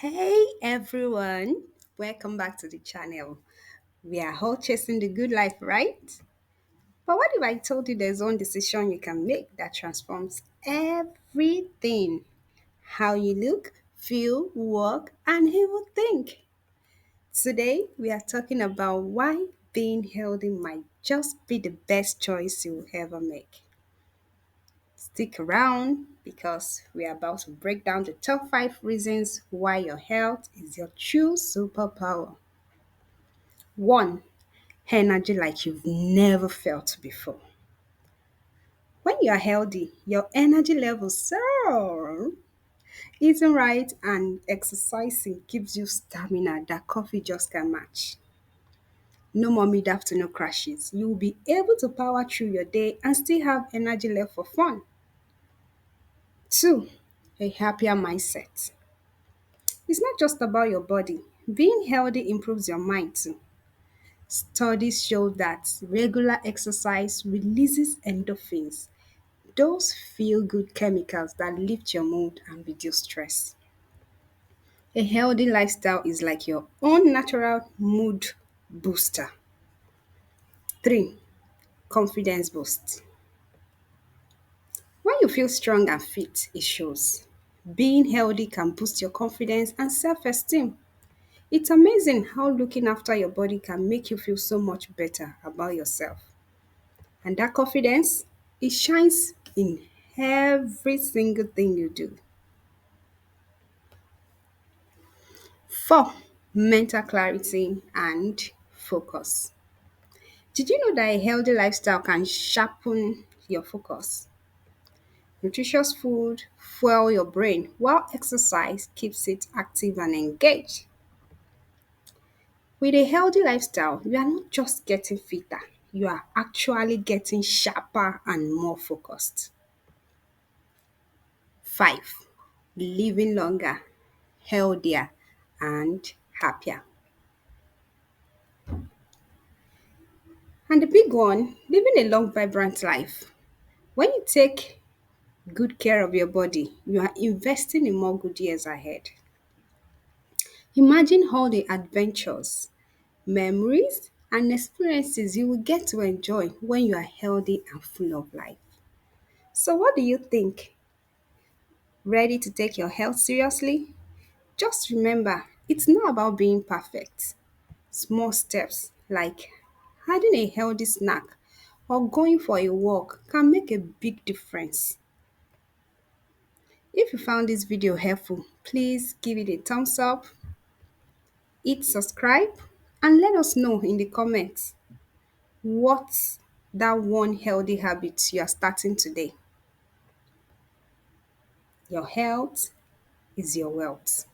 Hey everyone, welcome back to the channel. We are all chasing the good life, right? But what if I told you there's one decision you can make that transforms everything? How you look, feel, walk, and even think. Today, we are talking about why being healthy might just be the best choice you'll ever make. Stick around because we are about to break down the top 5 reasons why your health is your true superpower. 1. Energy like you've never felt before. When you are healthy, your energy levels soar. Eating right and exercising gives you stamina that coffee just can't match. No more mid afternoon crashes. You will be able to power through your day and still have energy left for fun. 2. A happier mindset. It's not just about your body. Being healthy improves your mind too. Studies show that regular exercise releases endorphins, those feel good chemicals that lift your mood and reduce stress. A healthy lifestyle is like your own natural mood booster. 3. Confidence boost. When you feel strong and fit, it shows. Being healthy can boost your confidence and self esteem. It's amazing how looking after your body can make you feel so much better about yourself. And that confidence, it shines in every single thing you do. 4. Mental clarity and focus. Did you know that a healthy lifestyle can sharpen your focus? Nutritious food fuel your brain while exercise keeps it active and engaged. With a healthy lifestyle, you are not just getting fitter, you are actually getting sharper and more focused. 5. Living longer, healthier, and happier. And the big one, living a long, vibrant life. When you take good care of your body, you are investing in more good years ahead. Imagine all the adventures, memories, and experiences you will get to enjoy when you are healthy and full of life. So, what do you think? Ready to take your health seriously? Just remember, it's not about being perfect. Small steps like having a healthy snack or going for a walk can make a big difference. If you found this video helpful, please give it a thumbs up, hit subscribe, and let us know in the comments what's that one healthy habit you are starting today. Your health is your wealth.